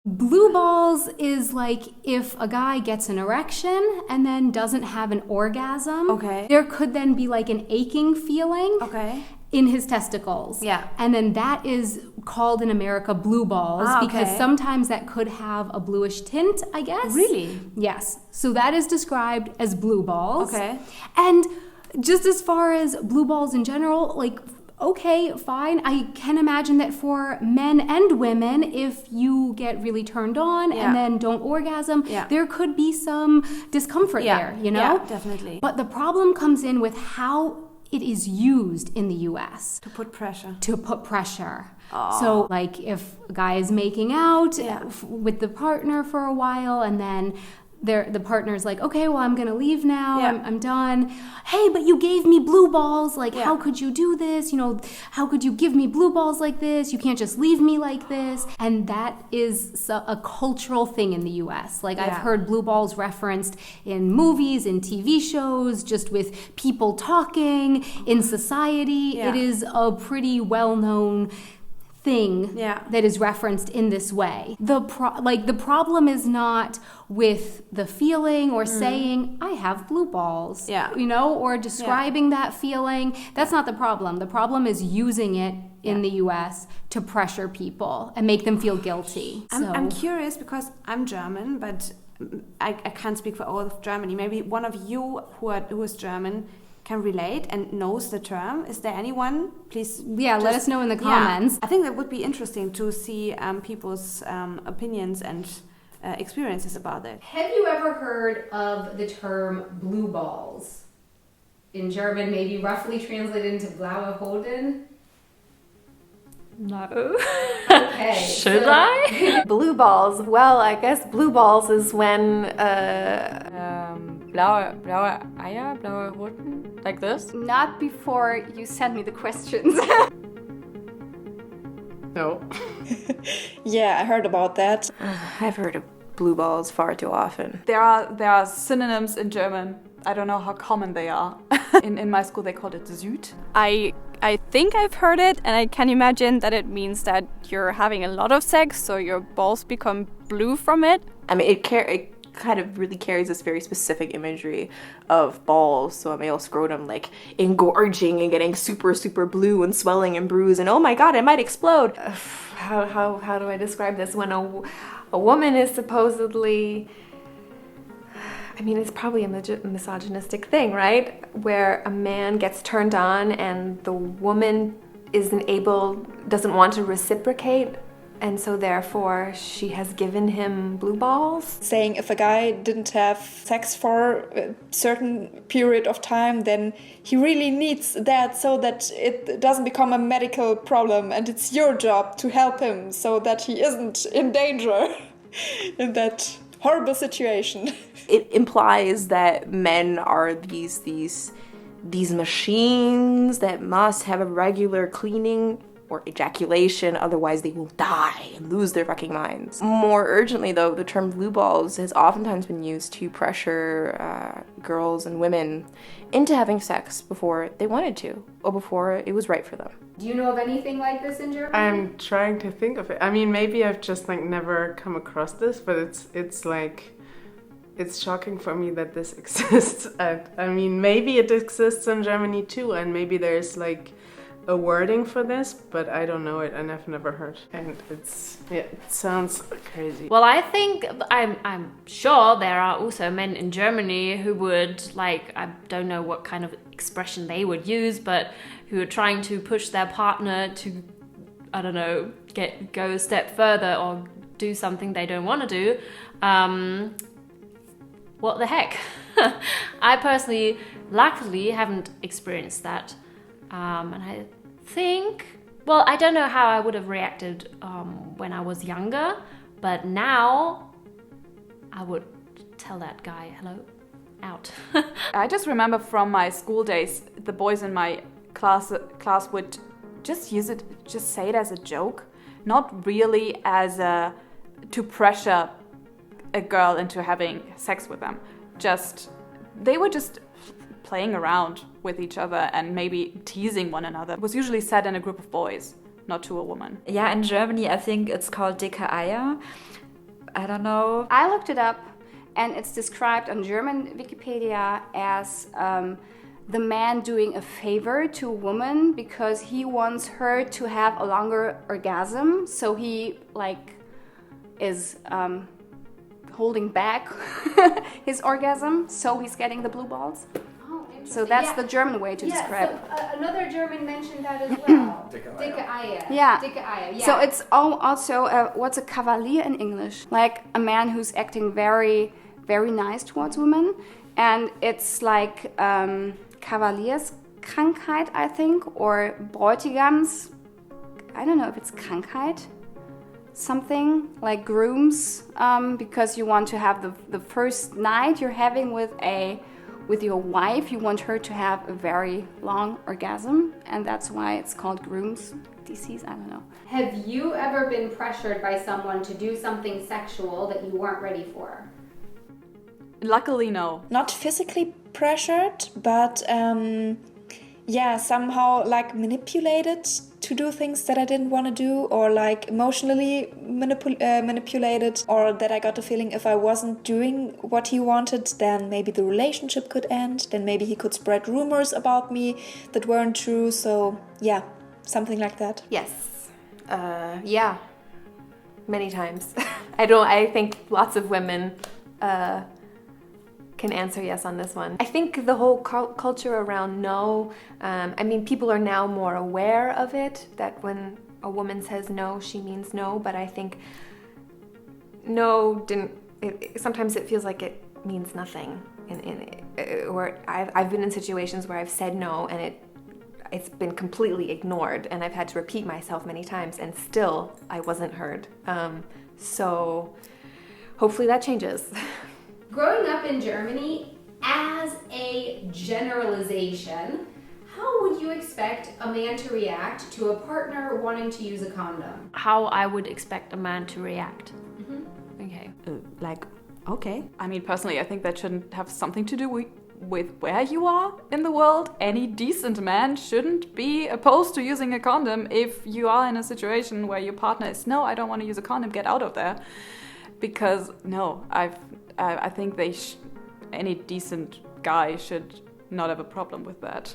Blue balls is like if a guy gets an erection and then doesn't have an orgasm. Okay. There could then be like an aching feeling. Okay. In his testicles. Yeah. And then that is called in America blue balls because sometimes that could have a bluish tint, I guess. Really? Yes. So that is described as blue balls. Okay. And just as far as blue balls in general, like, okay, fine. I can imagine that for men and women, if you get really turned on and then don't orgasm, there could be some discomfort there, you know? Yeah, definitely. But the problem comes in with how it is used in the US. To put pressure. Oh. So, like, if a guy is making out with the partner for a while and then the partner's like, okay, well, I'm gonna leave now. I'm done. Hey, but you gave me blue balls. Like, how could you do this? You know, how could you give me blue balls like this? You can't just leave me like this. And that is a cultural thing in the US. Like, I've heard blue balls referenced in movies, in TV shows, just with people talking in society. It is a pretty well-known thing that is referenced in this way. The problem is not with the feeling or saying I have blue balls, you know, or describing that feeling. That's not the problem. The problem is using it in the US to pressure people and make them feel guilty. I'm curious because I'm German, but I can't speak for all of Germany. Maybe one of you who is German can relate and knows the term. Is there anyone? Please. Yeah, let us know in the comments. I think that would be interesting to see people's opinions and experiences about it. Have you ever heard of the term blue balls? In German, maybe roughly translated into blaue Hoden? No. Okay. Should I? Blue balls. Well, I guess blue balls is when blaue Eier, blaue Hoden, like this? Not before you send me the questions. No. Yeah, I heard about that. I've heard of blue balls far too often. There are synonyms in German. I don't know how common they are. In my school they called it Süd. I think I've heard it, and I can imagine that it means that you're having a lot of sex, so your balls become blue from it. I mean, it kind of really carries this very specific imagery of balls, so a male scrotum like engorging and getting super, super blue and swelling and bruised, and oh my god, it might explode. How do I describe this? When a woman is supposedly... I mean, it's probably a misogynistic thing, right? Where a man gets turned on and the woman doesn't want to reciprocate, and so therefore she has given him blue balls. Saying if a guy didn't have sex for a certain period of time, then he really needs that so that it doesn't become a medical problem, and it's your job to help him so that he isn't in danger in that horrible situation. It implies that men are these machines that must have a regular cleaning or ejaculation, otherwise they will die and lose their fucking minds. More urgently though, the term blue balls has oftentimes been used to pressure girls and women into having sex before they wanted to, or before it was right for them. Do you know of anything like this in Germany? I'm trying to think of it. I mean, maybe I've just like never come across this, but it's like, it's shocking for me that this exists. I mean, maybe it exists in Germany too, and maybe there's like a wording for this, but I don't know it and I've never heard. And it sounds crazy. Well, I think I'm sure there are also men in Germany who would, like, I don't know what kind of expression they would use, but who are trying to push their partner to, I don't know, go a step further or do something they don't want to do. What the heck? I personally, luckily, haven't experienced that. And I think, well, I don't know how I would have reacted when I was younger, but now I would tell that guy, hello, out. I just remember from my school days, the boys in my class would just say it as a joke, not really as to pressure a girl into having sex with them. They were just playing around with each other and maybe teasing one another. It was usually said in a group of boys, not to a woman. Yeah, in Germany I think it's called dicke Eier. I don't know. I looked it up, and it's described on German Wikipedia as the man doing a favor to a woman because he wants her to have a longer orgasm. So he is holding back his orgasm, so he's getting the blue balls. So that's the German way to describe it. So, another German mentioned that as well. Dicke Eier. Yeah. Dicke Eier, yeah. So it's also, what's a Kavalier in English? Like a man who's acting very, very nice towards women. And it's like Kavalierskrankheit, I think, or Bräutigams. I don't know if it's Krankheit. Something like grooms, because you want to have the first night you're having with your wife, you want her to have a very long orgasm, and that's why it's called grooms disease. I don't know. Have you ever been pressured by someone to do something sexual that you weren't ready for? Luckily, no. Not physically pressured, but somehow like manipulated to do things that I didn't want to do, or like emotionally manipulated, or that I got the feeling if I wasn't doing what he wanted, then maybe the relationship could end, then maybe he could spread rumors about me that weren't true. So yeah, something like that. Yes. Many times. I think lots of women can answer yes on this one. I think the whole culture around no, people are now more aware of it, that when a woman says no, she means no, but I think no sometimes it feels like it means nothing. Or I've been in situations where I've said no and it's been completely ignored, and I've had to repeat myself many times, and still I wasn't heard. So hopefully that changes. Growing up in Germany, as a generalization, how would you expect a man to react to a partner wanting to use a condom? How I would expect a man to react. Mm-hmm. Okay. Okay. I mean, personally, I think that shouldn't have something to do with where you are in the world. Any decent man shouldn't be opposed to using a condom if you are in a situation where your partner is, no, I don't want to use a condom, get out of there. Because, no, I think any decent guy should not have a problem with that.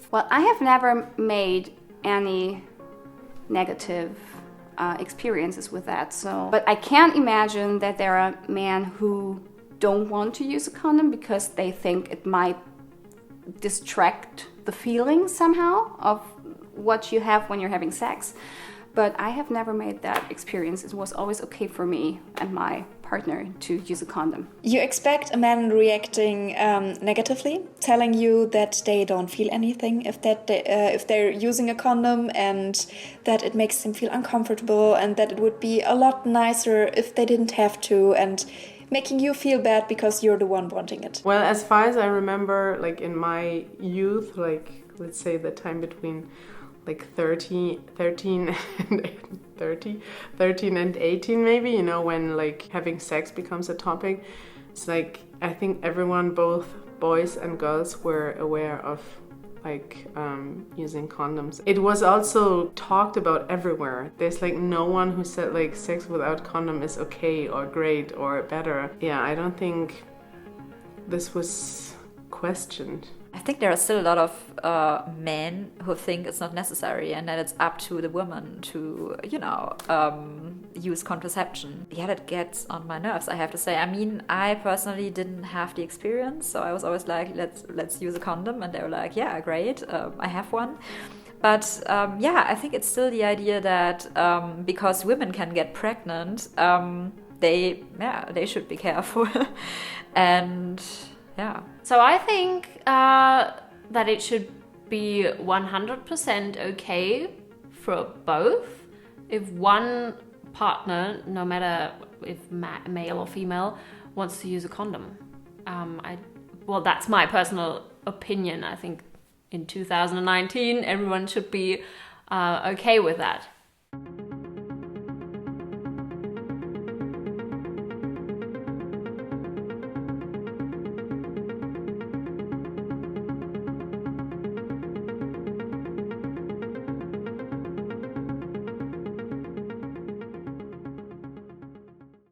Well, I have never made any negative experiences with that. But I can't imagine that there are men who don't want to use a condom because they think it might distract the feeling somehow of what you have when you're having sex. But I have never made that experience. It was always okay for me and my partner to use a condom. You expect a man reacting negatively, telling you that they don't feel anything if they're using a condom, and that it makes them feel uncomfortable, and that it would be a lot nicer if they didn't have to, and making you feel bad because you're the one wanting it. Well, as far as I remember, like in my youth, like let's say the time between like 13 and 18 maybe, when like having sex becomes a topic. It's like I think everyone, both boys and girls, were aware of like using condoms. It was also talked about everywhere. There's like no one who said like sex without condom is okay or great or better. Yeah, I don't think this was questioned. I think there are still a lot of men who think it's not necessary and that it's up to the woman to, use contraception. Yeah, that gets on my nerves, I have to say. I mean, I personally didn't have the experience, so I was always like, let's use a condom, and they were like, yeah, great, I have one. But I think it's still the idea that because women can get pregnant, they should be careful. And yeah. So I think that it should be 100% okay for both if one partner, no matter if male or female, wants to use a condom. That's my personal opinion. I think in 2019 everyone should be okay with that.